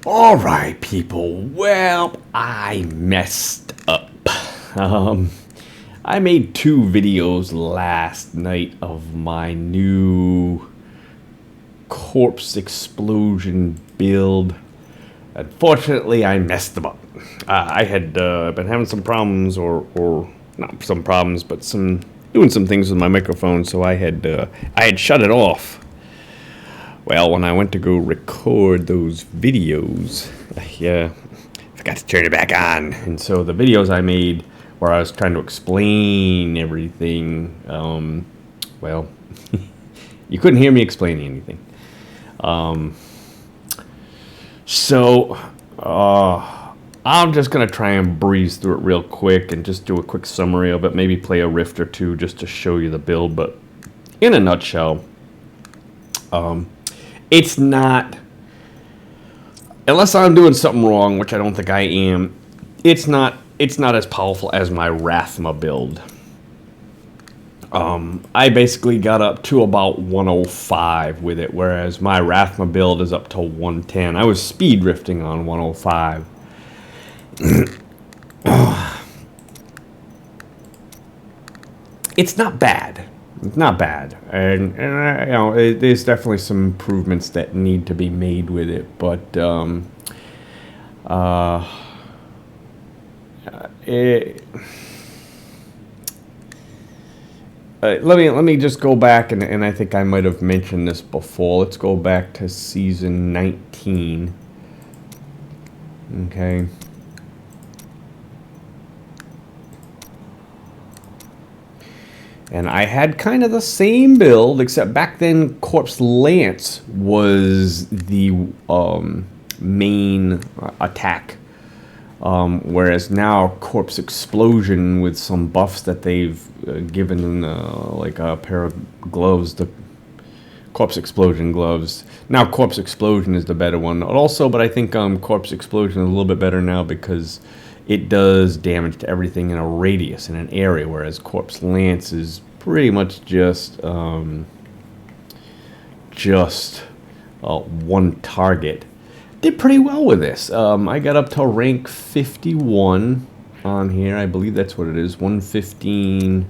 Alright, people. Well, I messed up. I made 2 videos last night of my new corpse explosion build. Unfortunately, I messed them up. I had been having some problems, or not some problems, but doing some things with my microphone, so I had shut it off. Well, when I went to go record those videos, I forgot to turn it back on. And so the videos I made where I was trying to explain everything, well, you couldn't hear me explaining anything. I'm just going to try and breeze through it real quick and just do a quick summary of it, maybe play a rift or two just to show you the build. But in a nutshell, it's not, unless I'm doing something wrong, which I don't think I am, it's not as powerful as my Rathma build. I basically got up to about 105 with it, whereas my Rathma build is up to 110. I was speed rifting on 105. It's not bad. It's not bad, and you know, there's definitely some improvements that need to be made with it. But let me just go back, and I think I might have mentioned this before. Let's go back to season 19. Okay. And I had kind of the same build, except back then Corpse Lance was the main attack. Whereas now Corpse Explosion, with some buffs that they've given, like a pair of gloves, the Corpse Explosion gloves. Now Corpse Explosion is the better one. Also, but I think Corpse Explosion is a little bit better now because it does damage to everything in a radius, in an area, whereas Corpse Lance is pretty much just one target. Did pretty well with this. I got up to rank 51 on here. I believe that's what it is. 115,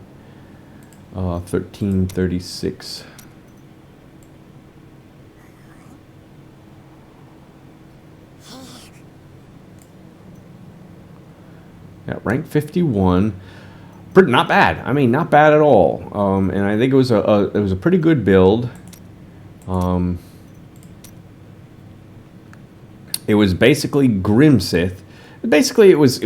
1336. Yeah, rank 51. Not bad. I mean, not bad at all. And I think it was a pretty good build. It was basically Grim Scythe. Basically, it was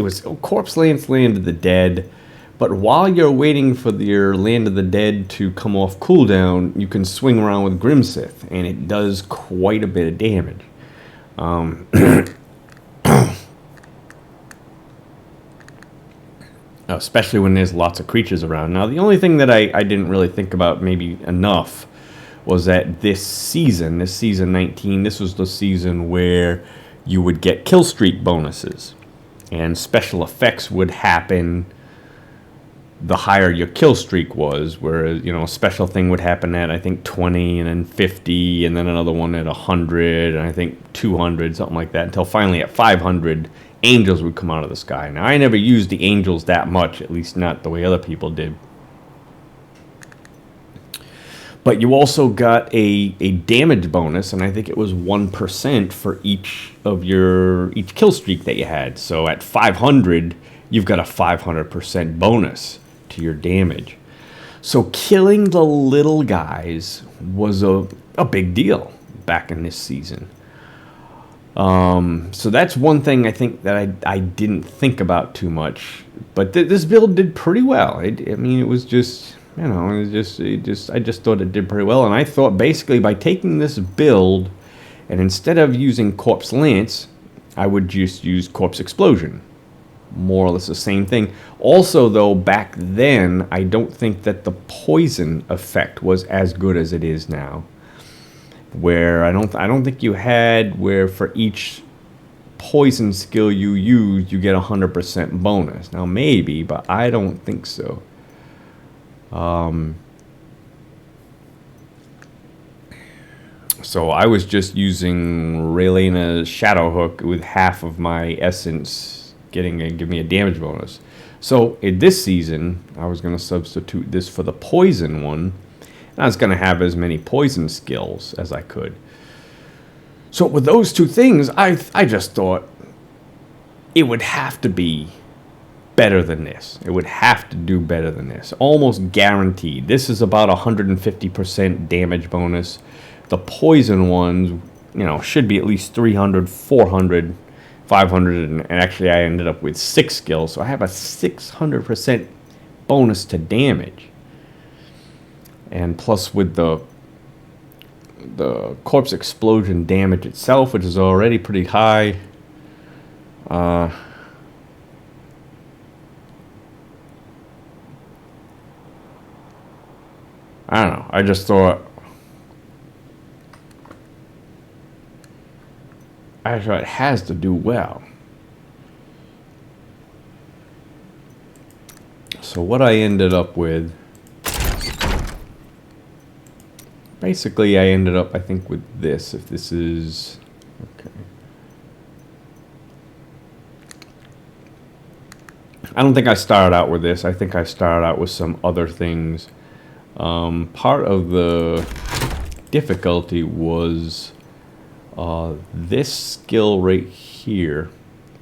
Corpse Lance, Land of the Dead. But while you're waiting for your Land of the Dead to come off cooldown, you can swing around with Grim Scythe, and it does quite a bit of damage. Especially when there's lots of creatures around. Now, the only thing that I didn't really think about maybe enough was that this season 19, this was the season where you would get kill streak bonuses. And special effects would happen the higher your kill streak was, whereas, you know, a special thing would happen at, I think, 20, and then 50, and then another one at 100, and I think 200, something like that, until finally at 500, angels would come out of the sky. Now, I never used the angels that much, at least not the way other people did. But you also got a damage bonus, and I think it was 1% for each kill streak that you had. So at 500, you've got a 500% bonus to your damage. So killing the little guys was a big deal back in this season. So that's one thing I think that I didn't think about too much, but this build did pretty well. I mean, it was just, you know, I just thought it did pretty well, and I thought basically by taking this build, and instead of using Corpse Lance, I would just use Corpse Explosion. More or less the same thing. Also, though, back then, I don't think that the poison effect was as good as it is now. Where I don't think you had where for each poison skill you use, you get 100% bonus. Now maybe, but I don't think so. So I was just using Raylena's Shadow Hook with half of my essence give me a damage bonus. So in this season, I was going to substitute this for the poison one. And I was going to have as many poison skills as I could. So with those two things, I just thought it would have to be better than this. It would have to do better than this. Almost guaranteed. This is about 150% damage bonus. The poison ones, you know, should be at least 300, 400, 500, and actually I ended up with 6 skills, so I have a 600% bonus to damage. And plus with the corpse explosion damage itself, which is already pretty high, I don't know. I just thought it has to do well. So what I ended up with, basically I ended up, I think, with this. If this is, okay. I don't think I started out with this. I think I started out with some other things. Part of the difficulty was this skill right here.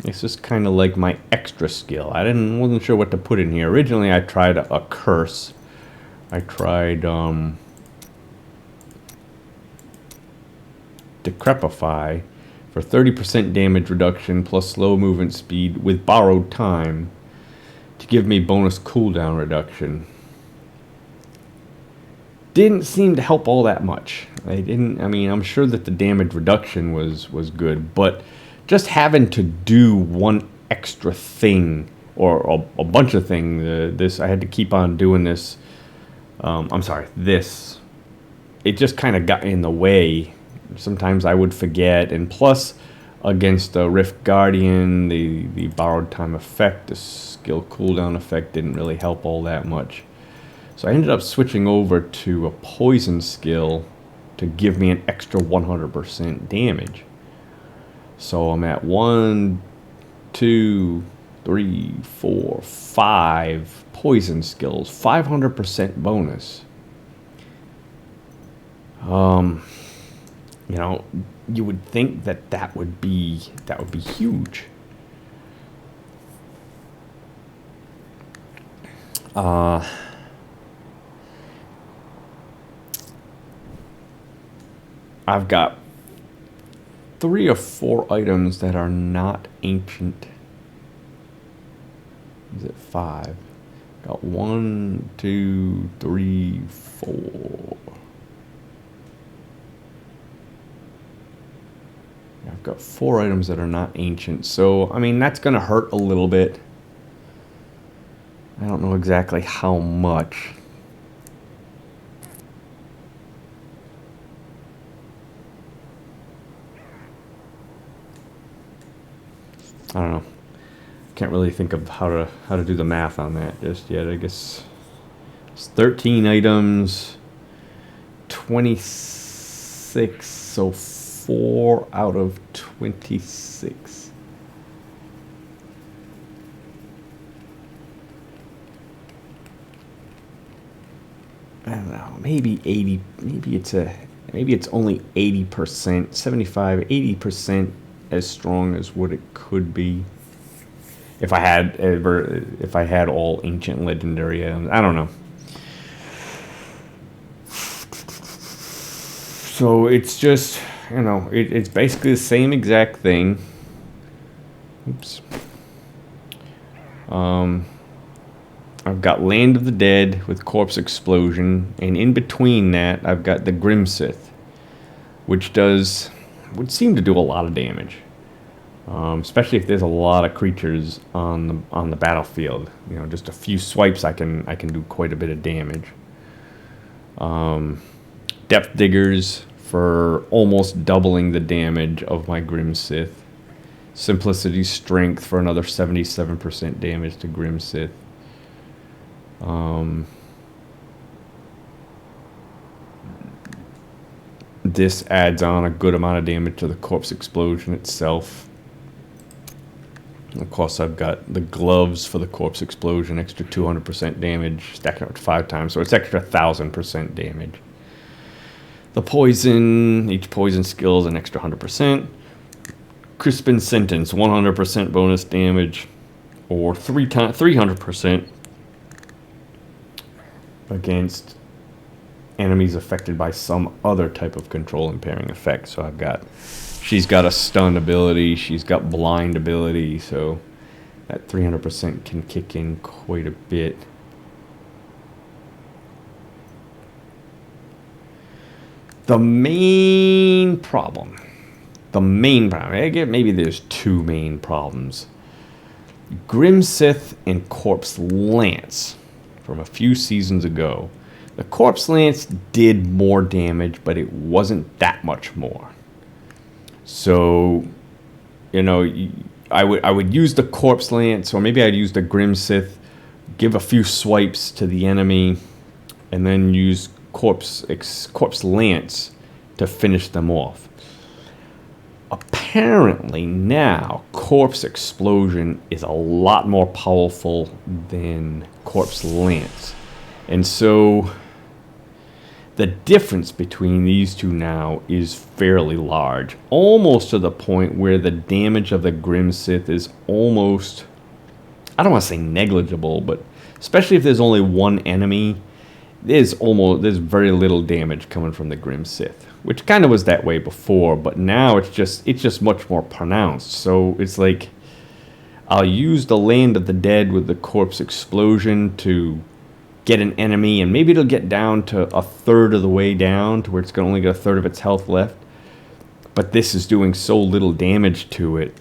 This is kind of like my extra skill. Wasn't sure what to put in here. Originally, I tried a curse. I tried Decrepify for 30% damage reduction plus slow movement speed with borrowed time to give me bonus cooldown reduction. Didn't seem to help all that much. I mean, I'm sure that the damage reduction was good, but just having to do one extra thing or a bunch of things, I had to keep on doing this. This. It just kind of got in the way. Sometimes I would forget, and plus, against the Rift Guardian, the borrowed time effect, the skill cooldown effect didn't really help all that much. So I ended up switching over to a poison skill to give me an extra 100% damage. So I'm at 1, 2, 3, 4, 5 poison skills, 500% bonus. You know, you would think that would be huge. I've got 3 or 4 items that are not ancient. Is it 5? Got 1, 2, 3, 4. I've got 4 items that are not ancient. So, I mean, that's going to hurt a little bit. I don't know exactly how much. I don't know. Can't really think of how to do the math on that just yet. I guess it's 13 items, 26, so 4 out of 26. I don't know. Maybe 80. Maybe it's only 80%, 75, 80% as strong as what it could be if I had all ancient legendary items. I don't know. So it's just, you know, it's basically the same exact thing. Oops. I've got Land of the Dead with Corpse Explosion, and in between that, I've got the Scythe, which would seem to do a lot of damage, especially if there's a lot of creatures on the battlefield. You know, just a few swipes, I can do quite a bit of damage. Depth Diggers for almost doubling the damage of my Scythe. Simplicity Strength for another 77% damage to Scythe. This adds on a good amount of damage to the corpse explosion itself. Of course, I've got the gloves for the corpse explosion, extra 200% damage, stacking up to 5 times, so it's extra 1,000% damage. The poison, each poison skill is an extra 100%. Crispin Sentence, 100% bonus damage, or 300% against enemies affected by some other type of control impairing effect. So she's got a stun ability, she's got blind ability, so that 300% can kick in quite a bit. The main problem, maybe there's 2 main problems. Grim Scythe and Corpse Lance from a few seasons ago. The Corpse Lance did more damage, but it wasn't that much more. So, you know, I would use the Corpse Lance, or maybe I'd use the Grim Scythe, give a few swipes to the enemy, and then use Corpse Lance to finish them off. Apparently now, Corpse Explosion is a lot more powerful than Corpse Lance. And so the difference between these two now is fairly large. Almost to the point where the damage of the Grim Scythe is almost, I don't want to say negligible, but especially if there's only one enemy, there's very little damage coming from the Grim Scythe, which kind of was that way before, but now it's just much more pronounced. So it's like I'll use the Land of the Dead with the Corpse Explosion to get an enemy, and maybe it'll get down to a third of the way down to where it's going to only get a third of its health left. But this is doing so little damage to it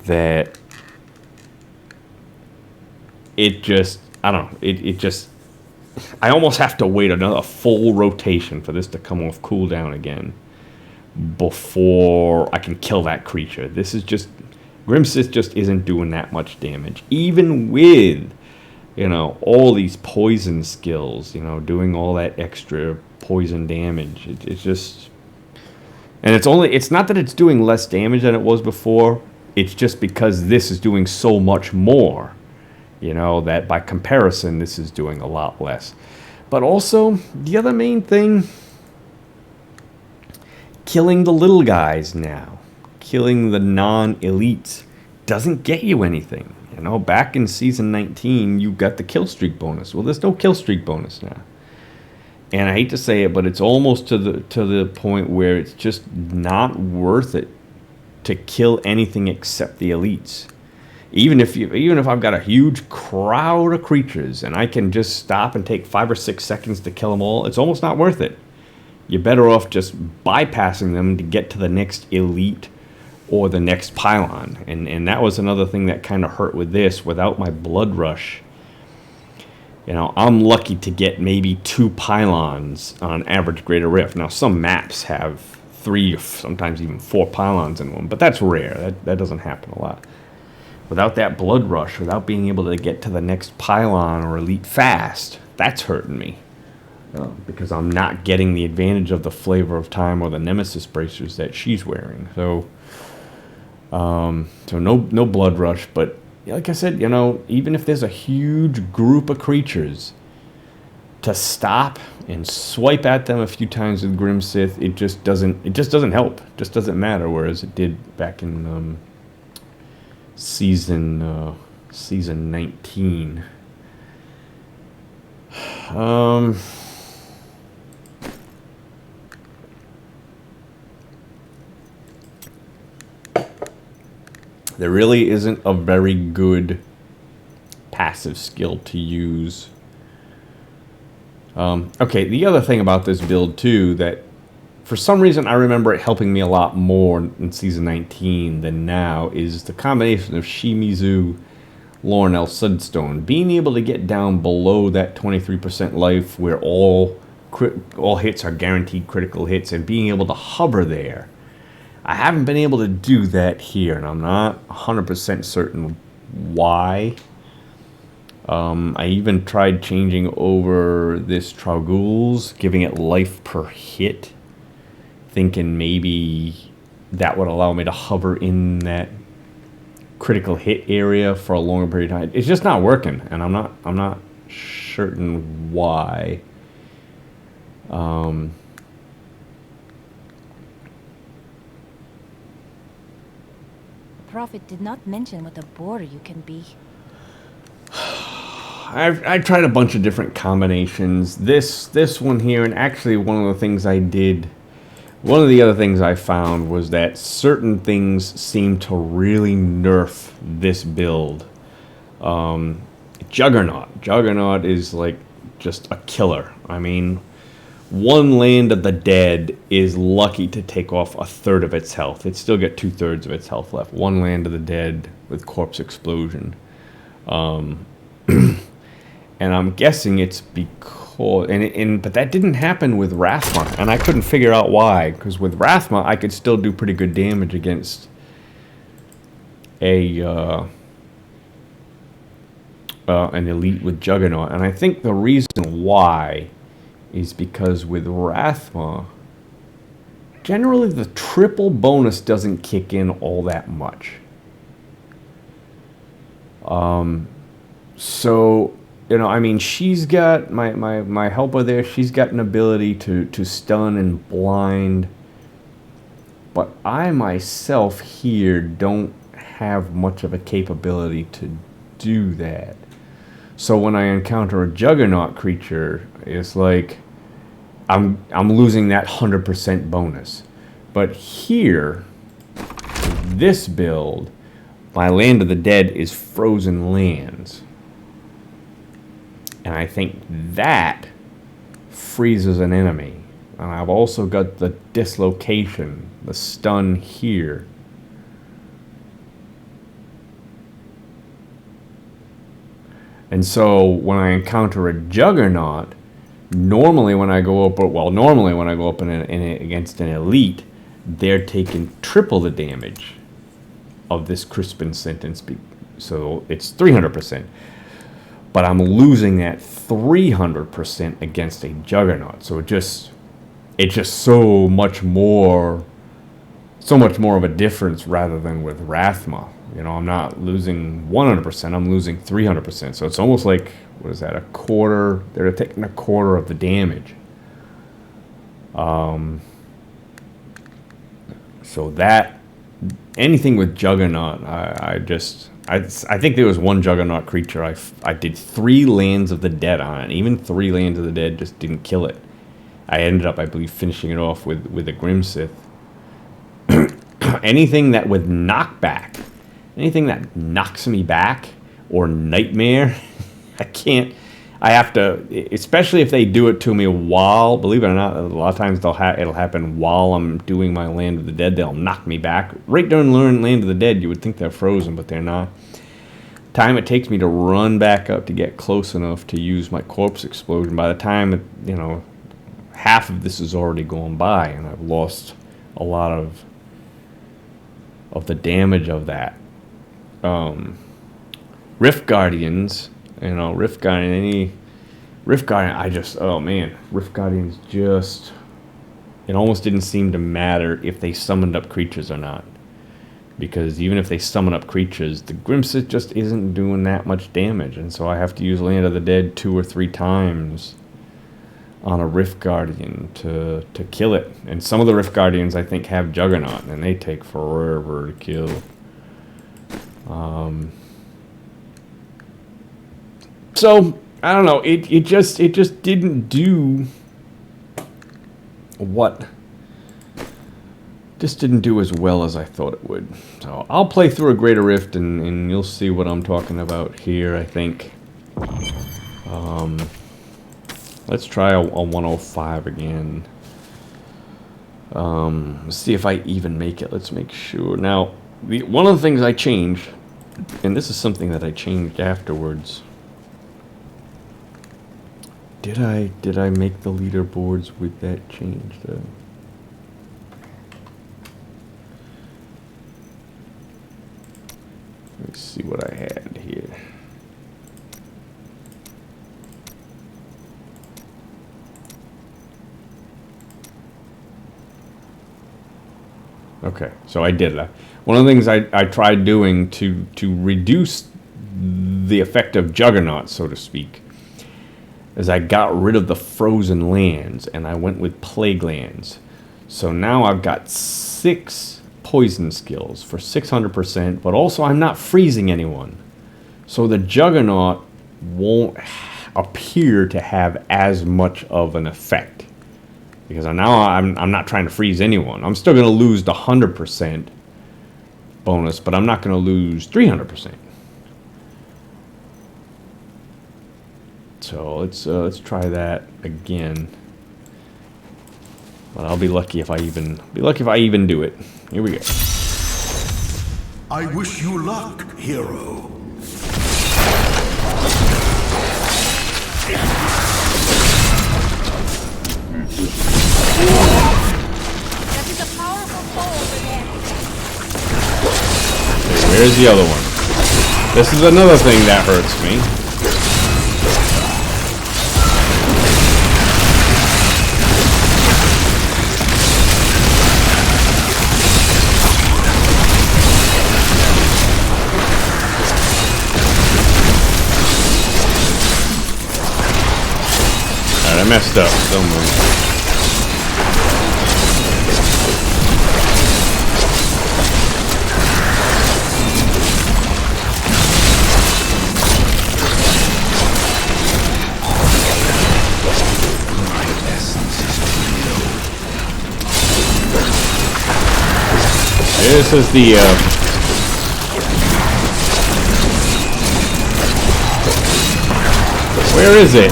that it just, I don't know, it just, I almost have to wait another full rotation for this to come off cooldown again before I can kill that creature. This is just, Grim Scythe just isn't doing that much damage. Even with, you know, all these poison skills, you know, doing all that extra poison damage. It's just, and it's not that it's doing less damage than it was before. It's just because this is doing so much more, you know, that by comparison, this is doing a lot less. But also, the other main thing, killing the little guys now, killing the non-elites, doesn't get you anything. You know, back in Season 19, you got the kill streak bonus. Well, there's no kill streak bonus now. And I hate to say it, but it's almost to the point where it's just not worth it to kill anything except the elites. Even if I've got a huge crowd of creatures and I can just stop and take 5 or 6 seconds to kill them all, it's almost not worth it. You're better off just bypassing them to get to the next elite or the next pylon. And that was another thing that kind of hurt with this. Without my blood rush, you know, I'm lucky to get maybe 2 pylons on average Greater Rift. Now, some maps have 3, sometimes even 4 pylons in them, but that's rare. That doesn't happen a lot. Without that blood rush, without being able to get to the next pylon or elite fast, that's hurting me. Because I'm not getting the advantage of the Flavor of Time or the Nemesis bracers that she's wearing. So no blood rush, but like I said, you know, even if there's a huge group of creatures, to stop and swipe at them a few times with Grim Scythe, it just doesn't help. It just doesn't matter, whereas it did back in season 19. There really isn't a very good passive skill to use. Okay, the other thing about this build too, that for some reason I remember it helping me a lot more in Season 19 than now, is the combination of Shimizu, Lornell, Sudstone. Being able to get down below that 23% life where all hits are guaranteed critical hits, and being able to hover there. I haven't been able to do that here, and I'm not 100% certain why. I even tried changing over this Traugul's, giving it life per hit. thinking maybe that would allow me to hover in that critical hit area for a longer period of time. It's just not working, and I'm not certain why. Prophet did not mention what a bore you can be. I've tried a bunch of different combinations. This one here, and actually one of the things I did, one of the other things I found was that certain things seem to really nerf this build. Juggernaut. Juggernaut is like just a killer. I mean, one Land of the Dead is lucky to take off a third of its health. It still got 2/3 of its health left. One Land of the Dead with Corpse Explosion. And I'm guessing it's because... But that didn't happen with Rathma, and I couldn't figure out why. Because with Rathma, I could still do pretty good damage against an elite with Juggernaut. And I think the reason why is because with Rathma, generally the triple bonus doesn't kick in all that much. So, you know, I mean, she's got, my helper there, she's got an ability to stun and blind. But I myself here don't have much of a capability to do that. So when I encounter a Juggernaut creature, it's like I'm losing that 100% bonus. But here, this build, my Land of the Dead is frozen lands. And I think that freezes an enemy. And I've also got the dislocation, the stun here. And so when I encounter a Juggernaut, normally when I go up against an elite, they're taking triple the damage of this Crispin sentence. So it's 300%. But I'm losing that 300% against a Juggernaut. So it's just so much more of a difference rather than with Rathma. You know, I'm not losing 100%, I'm losing 300%. So it's almost like, what is that, a quarter? They're taking a quarter of the damage. So that, anything with Juggernaut, I think there was one Juggernaut creature I did 3 Lands of the Dead on, and even 3 Lands of the Dead just didn't kill it. I ended up, I believe, finishing it off with a Grim Scythe. Anything that with knockback, anything that knocks me back, or Nightmare, I have to, especially if they do it to me while, believe it or not, a lot of times it'll happen while I'm doing my Land of the Dead. They'll knock me back. Right during Land of the Dead, you would think they're frozen, but they're not. Time it takes me to run back up to get close enough to use my Corpse Explosion. By the time, you know, half of this is already gone by, and I've lost a lot of the damage of that. Rift Guardians, you know, Rift Guardian, oh man, Rift Guardians just, it almost didn't seem to matter if they summoned up creatures or not. Because even if they summon up creatures, the Grim Scythe just isn't doing that much damage. And so I have to use Land of the Dead 2 or 3 times on a Rift Guardian to kill it. And some of the Rift Guardians I think have Juggernaut, and they take forever to kill. So I don't know. It just didn't do what. Just didn't do as well as I thought it would. So I'll play through a Greater Rift, and you'll see what I'm talking about here. I think. Let's try a 105 again. Let's see if I even make it. Let's make sure. Now, one of the things I changed, and this is something that I changed afterwards. Did I make the leaderboards with that change though? Let's see what I had here. Okay, so I did that. One of the things I tried doing to reduce the effect of Juggernaut, so to speak, is I got rid of the frozen lands and I went with plague lands. So now I've got 6 poison skills for 600%, but also I'm not freezing anyone. So the Juggernaut won't appear to have as much of an effect. Because now I'm not trying to freeze anyone. I'm still going to lose the 100% bonus, but I'm not going to lose 300%. So let's try that again. But I'll be lucky if I even do it. Here we go. I wish you luck, hero. That is a powerful foe over there. Okay, where's the other one? This is another thing that hurts me. Alright, I messed up. Don't move. This is the where is it?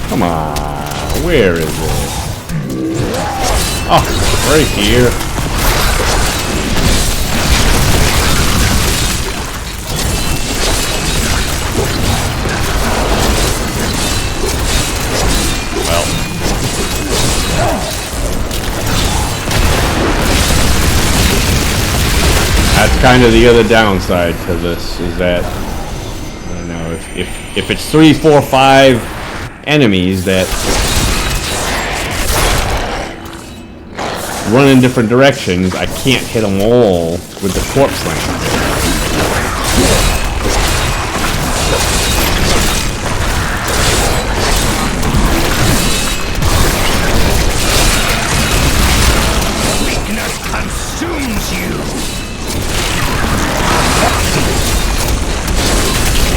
Come on, where is it? Oh, right here. That's kind of the other downside to this, is that, I don't know, if it's 3, 4, 5 enemies that run in different directions, I can't hit them all with the corpse land.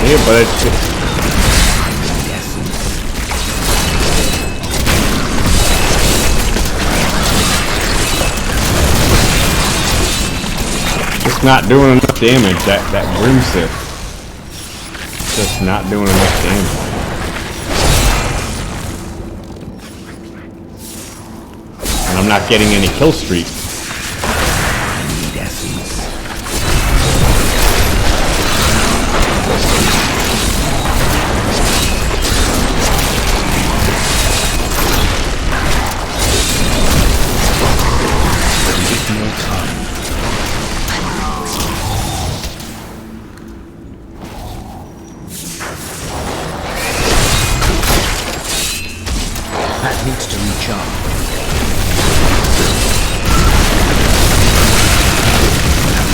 Yeah, but it's not doing enough damage. That Grim Scythe just not doing enough damage, and I'm not getting any kill streaks. Needs to recharge.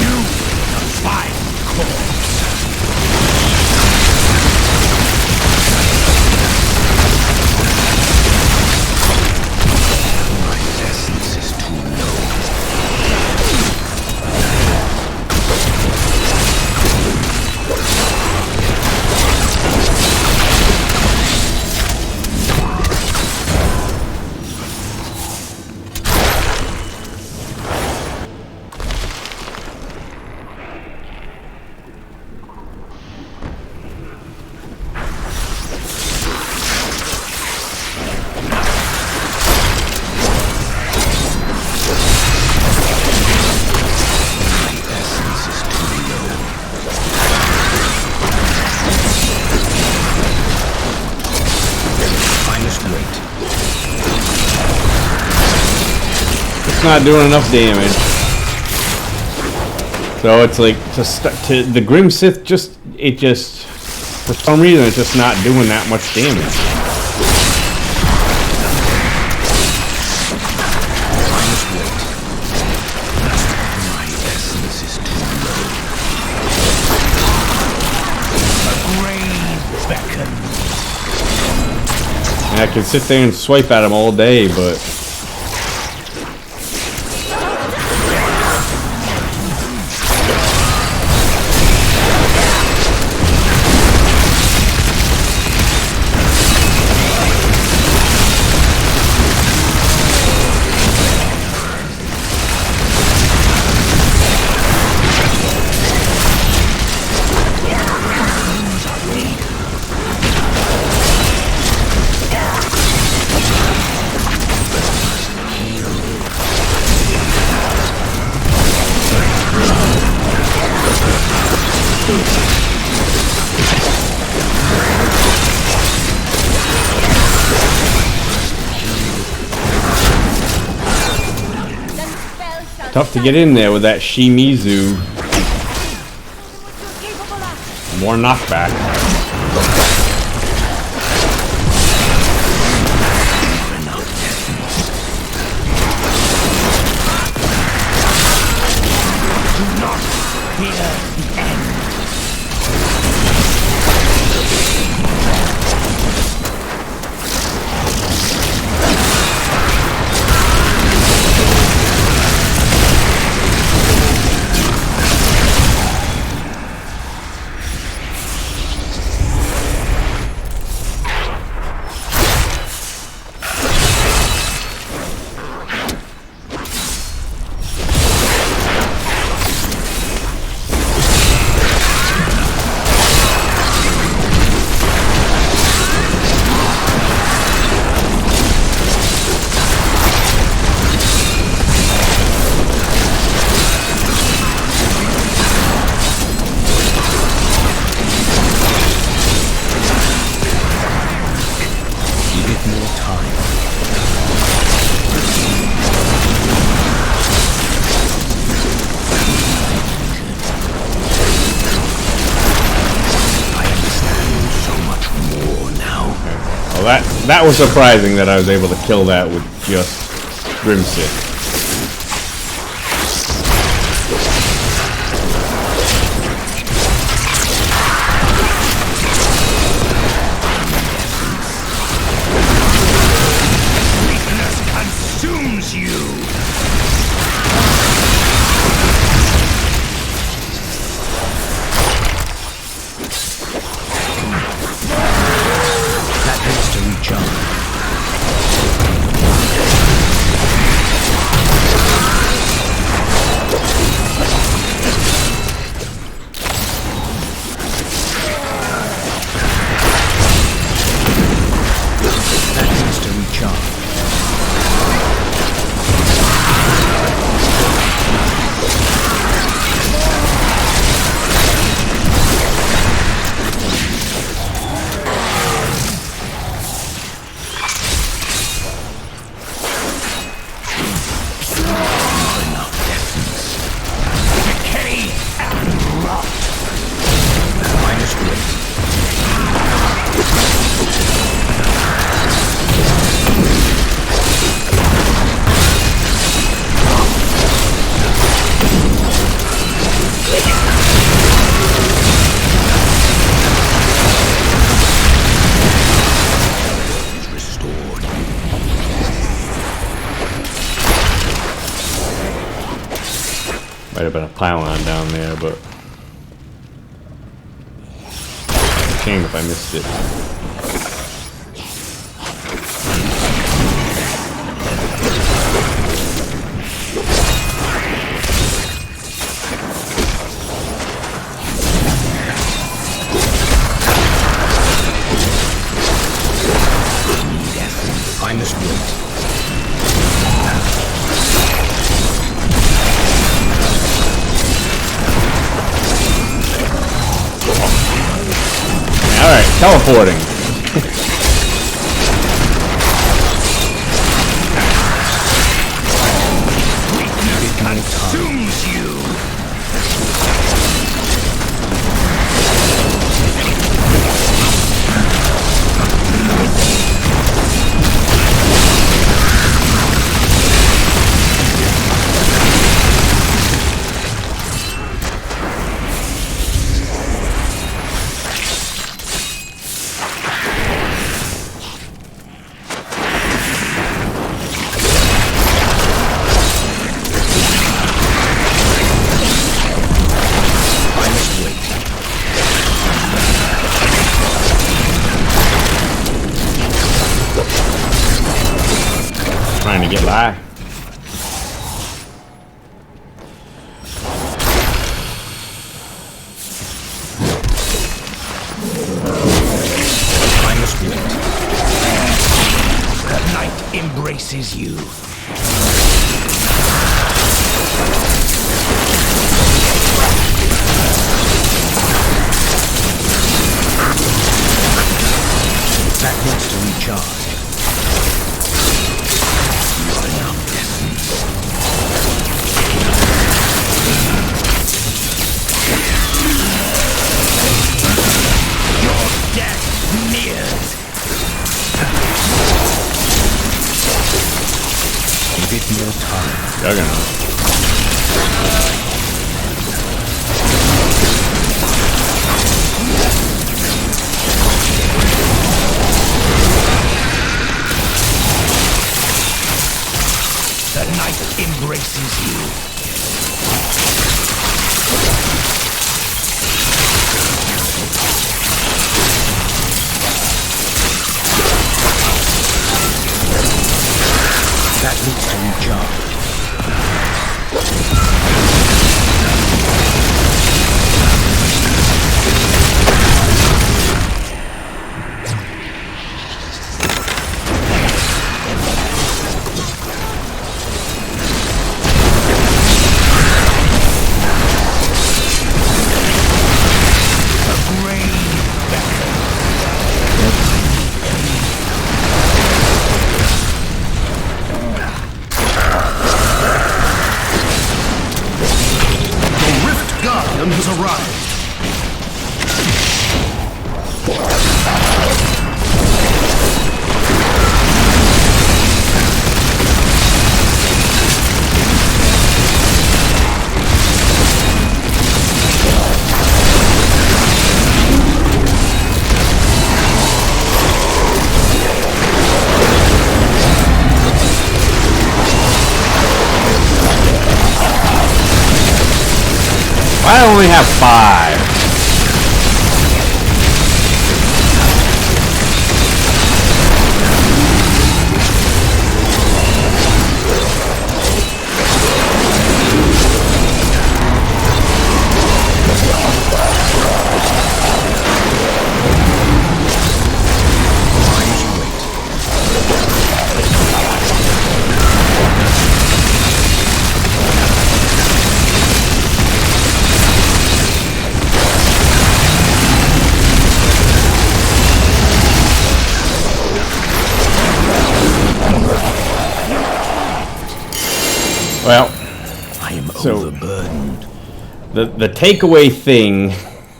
You, a fine corpse. My essence is too low. Not doing enough damage, so it's like to the Grim Scythe it just for some reason it's just not doing that much damage. And I can sit there and swipe at him all day, but tough to get in there with that Shimizu. More knockback. That was surprising that I was able to kill that with just Grimsit. Consumes you. Might have been a pylon down there, but shame if I missed it. I must wait. Alright, teleporting. It consumes you. Get by. I must wait. The night embraces you. That needs to recharge. You are now destined. Your death nears. Give it more time. Juggernaut. The night embraces you. That needs to recharge. Has arrived. I only have 5. Well, I am so overburdened. the takeaway thing,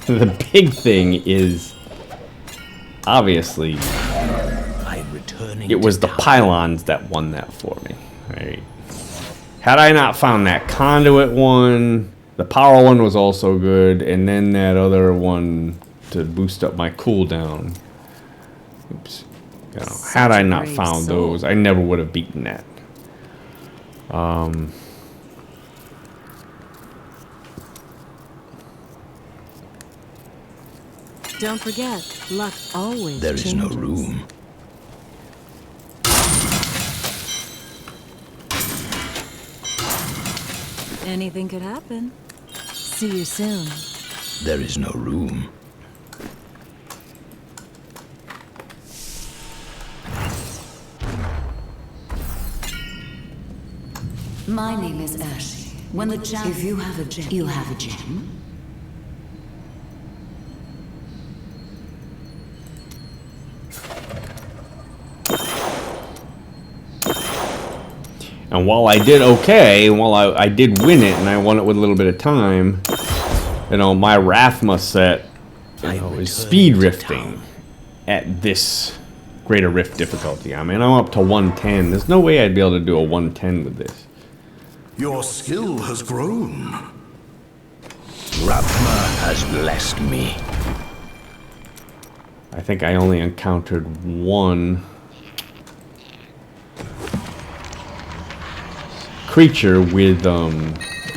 the big thing is obviously I am returning. it was the pylons that won that for me. Right? Had I not found that conduit one, the power one was also good, and then that other one to boost up my cooldown. Oops. You know, had I not found those, I never would have beaten that. Don't forget, luck always There is no changes. room. Anything could happen. See you soon. There is no room. My name is Urshi. When the gem... If you have a gem, you have a gem. And while I did okay, and while I did win it, and I won it with a little bit of time, you know, my Rathma set, you know, is speed rifting at this greater rift difficulty. I mean, I'm up to 110. There's no way I'd be able to do a 110 with this. Your skill has grown. Rathma has blessed me. I think I only encountered one creature with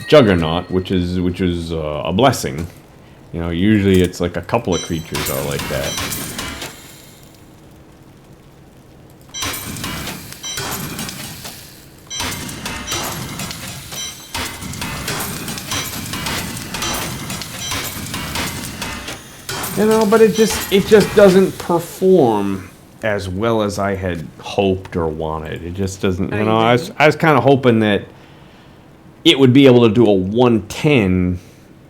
Juggernaut, which is a blessing. You know, usually it's like a couple of creatures are like that. You know, but it just doesn't perform as well as I had hoped or wanted. It just doesn't, you know, I was kind of hoping that it would be able to do a 110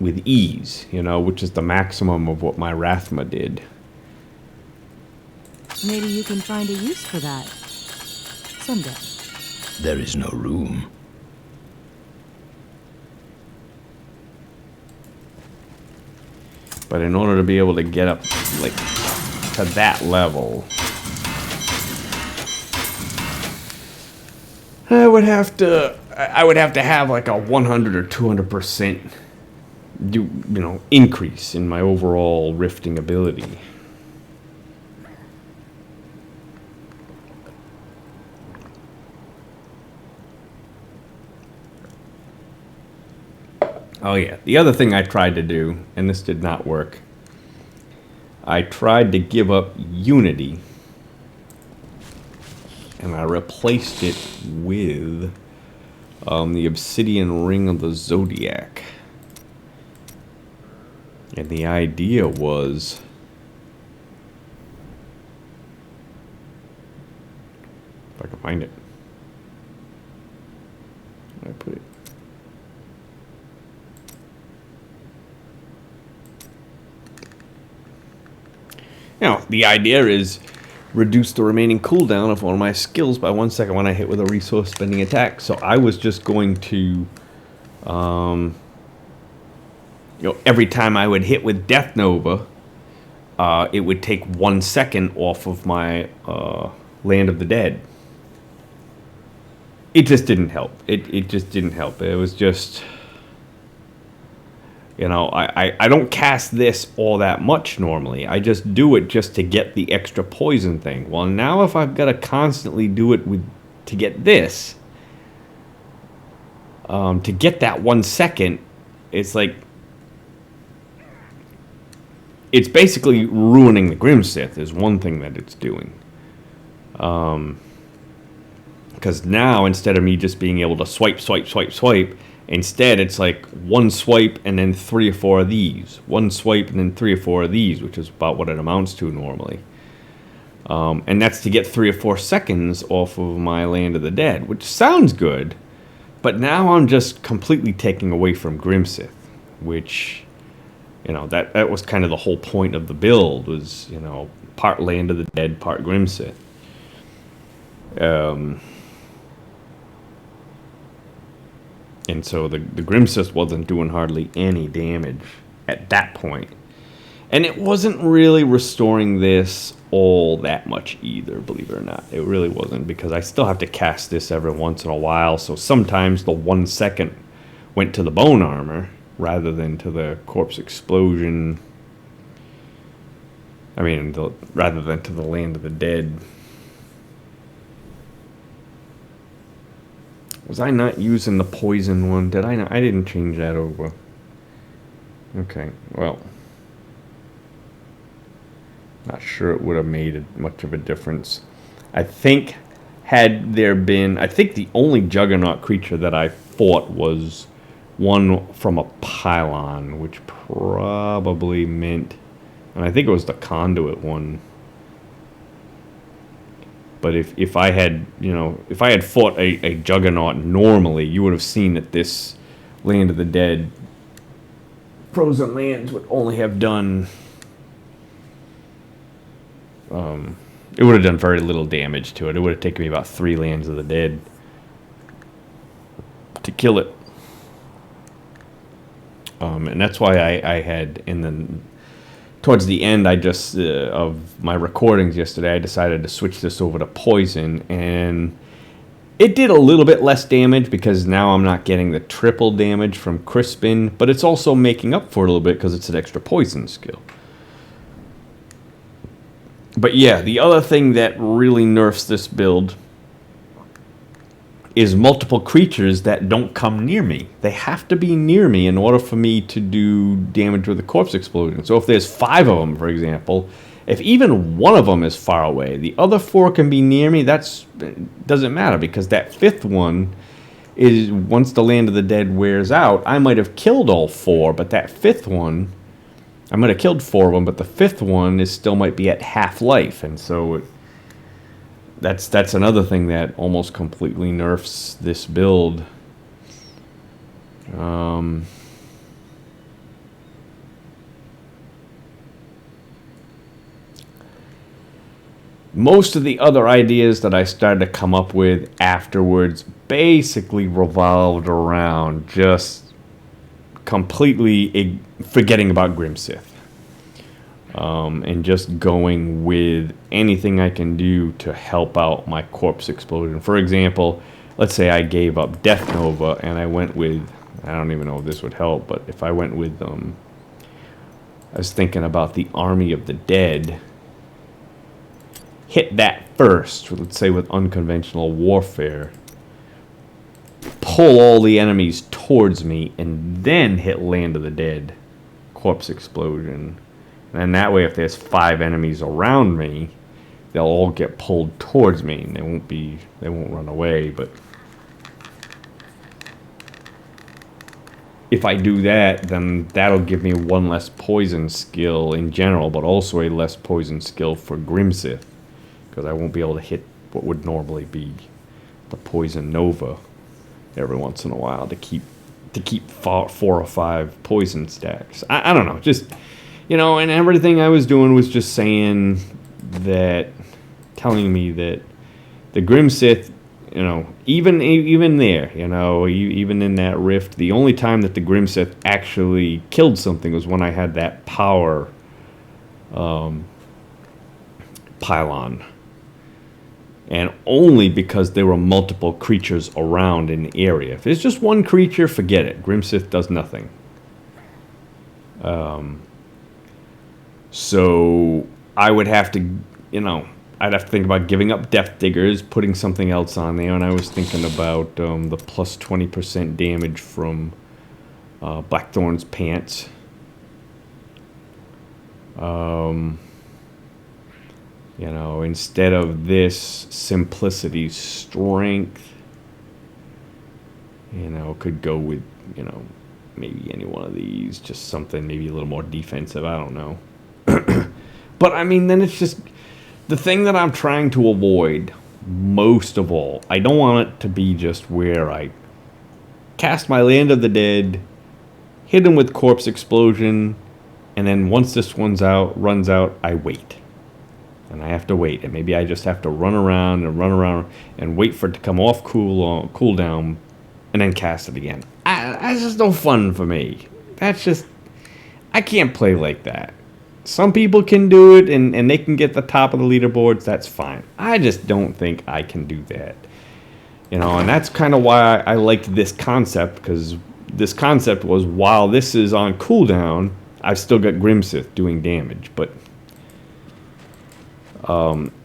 with ease, you know, which is the maximum of what my Rathma did. Maybe you can find a use for that. Someday. There is no room. But in order to be able to get up, like, to that level, I would have to have like a 100 or 200% you know, increase in my overall rifting ability. Oh yeah, the other thing I tried to do, and this did not work, I tried to give up Unity, and I replaced it with the Obsidian Ring of the Zodiac. And the idea was, if I can find it, where did I put it? Now, the idea is reduce the remaining cooldown of one of my skills by 1 second when I hit with a resource spending attack. So I was just going to, you know, every time I would hit with Death Nova, it would take 1 second off of my Land of the Dead. It just didn't help. It just didn't help. It was just, you know, I don't cast this all that much normally. I just do it just to get the extra poison thing. Well, now if I've got to constantly do it to get this, to get that 1 second, it's like, it's basically ruining the Grimsith is one thing that it's doing. Because now, instead of me just being able to swipe, instead it's like one swipe and then 3 or 4 of these. One swipe and then 3 or 4 of these, which is about what it amounts to normally. And that's to get 3 or 4 seconds off of my Land of the Dead, which sounds good, but now I'm just completely taking away from Grimsith, which, you know, that was kind of the whole point of the build, was, you know, part Land of the Dead, part Grimsith. And so the Grimsith wasn't doing hardly any damage at that point. And it wasn't really restoring this all that much either, believe it or not. It really wasn't, because I still have to cast this every once in a while. So sometimes the 1 second went to the bone armor rather than to the corpse explosion. I mean, rather than to the Land of the Dead. Was I not using the poison one? Did I not? I didn't change that over. Okay, well. Not sure it would have made much of a difference. I think had there been... I think the only Juggernaut creature that I fought was one from a pylon, which probably meant... And I think it was the conduit one. But if I had, you know, if I had fought a Juggernaut normally, you would have seen that this Land of the Dead Frozen Lands would only have done, it would have done very little damage to it. It would have taken me about 3 Lands of the Dead to kill it. And that's why I had, towards the end, I just, of my recordings yesterday, I decided to switch this over to poison, and it did a little bit less damage because now I'm not getting the triple damage from Crispin, but it's also making up for it a little bit because it's an extra poison skill. But yeah, the other thing that really nerfs this build is multiple creatures that don't come near me. They have to be near me in order for me to do damage with a corpse explosion. So if there's 5 of them, for example, if even one of them is far away, the other 4 can be near me. Doesn't matter, because that 5th one is, once the Land of the Dead wears out, I might have killed all 4, but that 5th one I'm going to killed 4 of them, but the 5th one is still might be at half life, and so that's another thing that almost completely nerfs this build. Most of the other ideas that I started to come up with afterwards basically revolved around just completely forgetting about Grimsith. And just going with anything I can do to help out my corpse explosion. For example, let's say I gave up Death Nova and I went with, I don't even know if this would help, but if I went with, I was thinking about the Army of the Dead. Hit that first, let's say with unconventional warfare. Pull all the enemies towards me and then hit Land of the Dead. Corpse explosion. And that way, if there's 5 enemies around me, they'll all get pulled towards me, and they won't run away. But if I do that, then that'll give me 1 less poison skill in general, but also a less poison skill for Grimsith, because I won't be able to hit what would normally be the Poison Nova every once in a while to keep 4 or 5 poison stacks. I don't know, just. And everything I was doing was just saying that, telling me that the Grimsith, even there, even in that rift, the only time that the Grimsith actually killed something was when I had that power pylon. And only because there were multiple creatures around in the area. If it's just one creature, forget it. Grimsith does nothing. So I would have to, I'd have to think about giving up Death Diggers, putting something else on there, and I was thinking about the plus 20% damage from Blackthorn's Pants. Instead of this Simplicity Strength, could go with, maybe any one of these, just something maybe a little more defensive, I don't know. But then it's just the thing that I'm trying to avoid most of all. I don't want it to be just where I cast my Land of the Dead, hit him with Corpse Explosion, and then once this runs out, I wait. And I have to wait, and maybe I just have to run around and wait for it to come off cooldown, and then cast it again. That's just no fun for me. I can't play like that. Some people can do it, and they can get the top of the leaderboards, that's fine. I just don't think I can do that. And that's kind of why I liked this concept, because this concept was, while this is on cooldown, I've still got Grimsith doing damage, but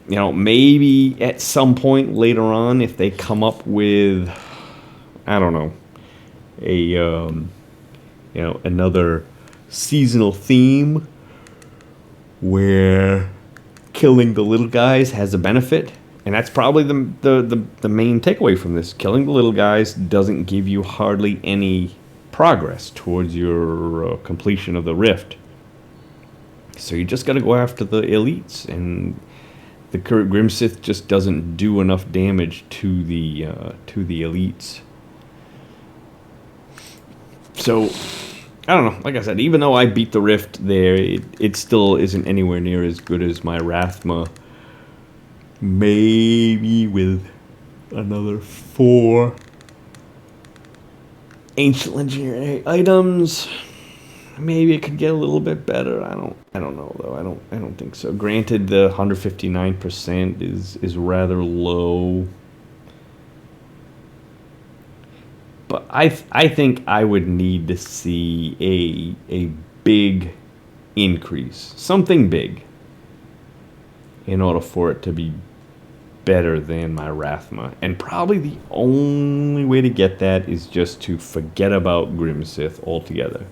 maybe at some point later on, if they come up with, I don't know, another seasonal theme where killing the little guys has a benefit, and that's probably the main takeaway from this. Killing the little guys doesn't give you hardly any progress towards your completion of the rift. So you just got to go after the elites, and the Grimsith just doesn't do enough damage to the elites. So I don't know. Like I said, even though I beat the rift there, it still isn't anywhere near as good as my Rathma. Maybe with another 4 ancient legendary items, maybe it could get a little bit better. I don't know though. I don't think so. Granted, the 159% is rather low. But I think I would need to see a big increase, something big, in order for it to be better than my Rathma. And probably the only way to get that is just to forget about Grimsith altogether.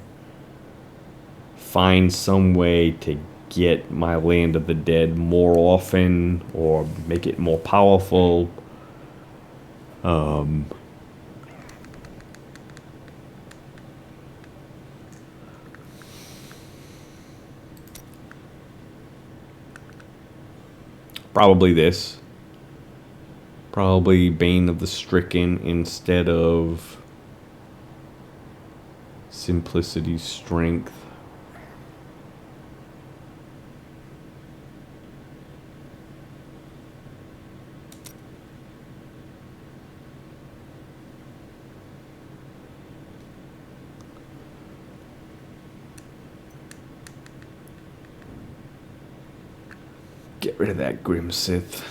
Find some way to get my Land of the Dead more often, or make it more powerful. Probably this. Probably Bane of the Stricken instead of Simplicity Strength. Get rid of that Grim Scythe.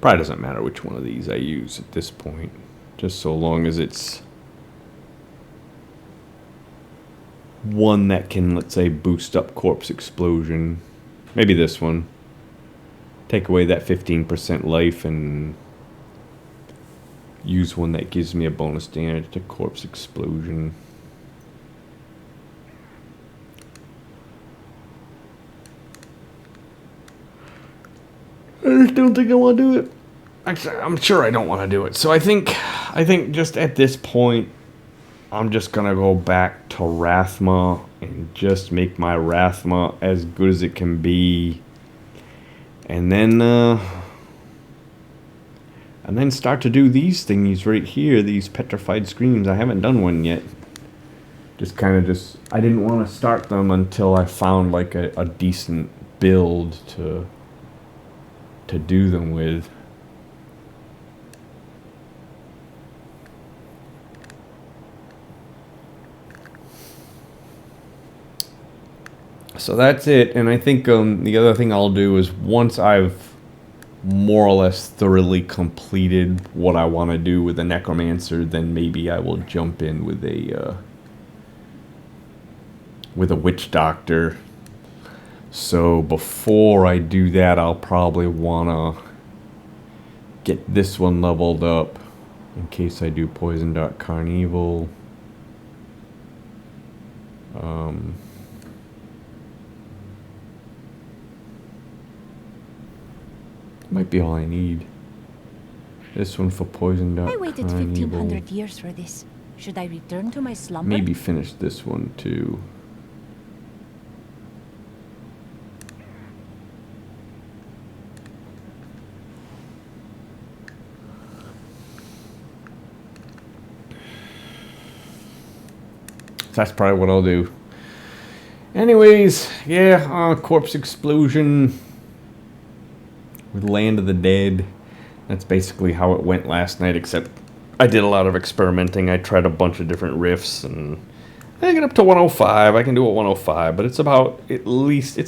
Probably doesn't matter which one of these I use at this point, just so long as it's one that can, let's say, boost up Corpse Explosion. Maybe this one. Take away that 15% life and use one that gives me a bonus damage to Corpse Explosion. I just don't think I want to do it. Actually, I'm sure I don't want to do it. So I think just at this point, I'm just gonna go back to Rathma and just make my Rathma as good as it can be, and then start to do these thingies right here. These Petrified Screams. I haven't done one yet. I didn't want to start them until I found like a decent build to do them with. So that's it, and I think the other thing I'll do is once I've more or less thoroughly completed what I want to do with the Necromancer, then maybe I will jump in with a Witch Doctor. So before I do that, I'll probably want to get this one leveled up in case I do Poison Dart Carnival. Might be all I need. This one for Poison Dart I waited Carnival. 1500 years for this. Should I return to my slumber? Maybe finish this one too. That's probably what I'll do. Anyways, yeah, Corpse Explosion with Land of the Dead. That's basically how it went last night, except I did a lot of experimenting. I tried a bunch of different riffs, and I get up to 105. I can do a 105, but it's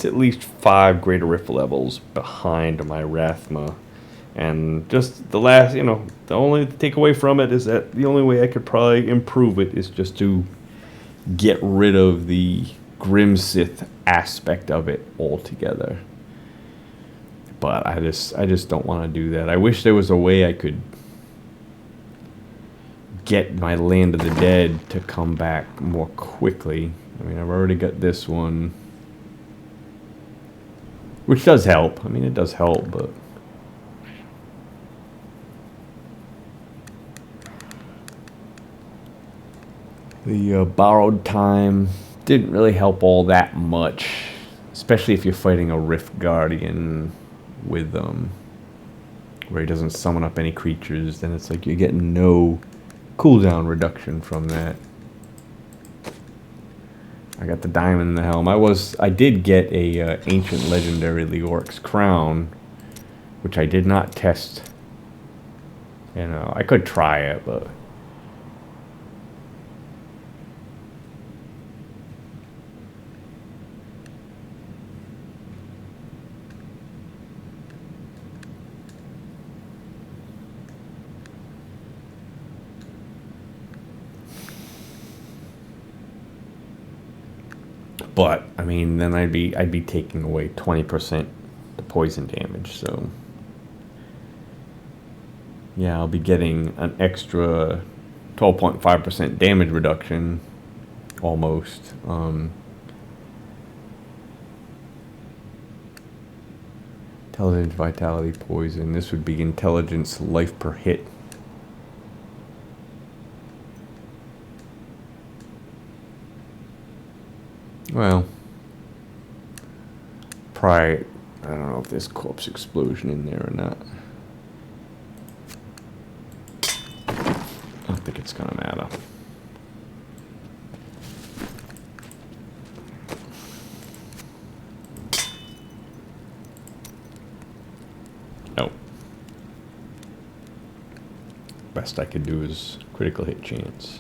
at least 5 greater riff levels behind my Rathma. And just the last, the only takeaway from it is that the only way I could probably improve it is just to get rid of the Grim Scythe aspect of it altogether. But I just don't want to do that. I wish there was a way I could get my Land of the Dead to come back more quickly. I mean, I've already got this one, which does help. I mean, it does help, but the borrowed time didn't really help all that much, especially if you're fighting a Rift Guardian with where he doesn't summon up any creatures. Then it's like you're getting no cooldown reduction from that. I got the diamond in the helm. I did get a ancient legendary Leoric's crown, which I did not test. I could try it, but I mean, then I'd be taking away 20% the poison damage. So yeah, I'll be getting an extra 12.5% damage reduction, almost. Intelligence, vitality, poison. This would be intelligence, life per hit. Well, probably, I don't know if there's corpse explosion in there or not. I don't think it's gonna matter. No. Best I could do is critical hit chance.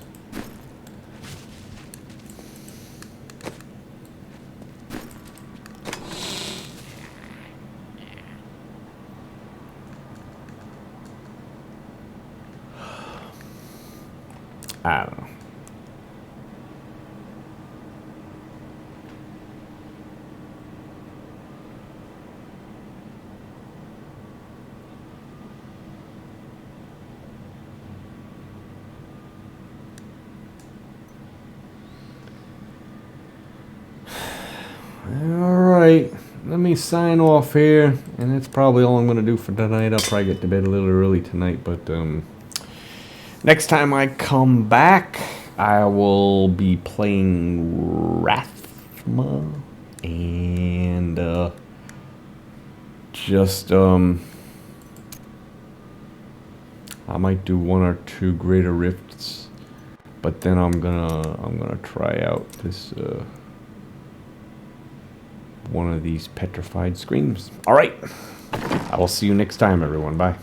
I don't know. Alright, let me sign off here, and that's probably all I'm going to do for tonight. I'll probably get to bed a little early tonight, but next time I come back, I will be playing Rathma, and I might do 1 or 2 greater rifts, but then I'm gonna try out this one of these petrified screams. All right, I will see you next time, everyone. Bye.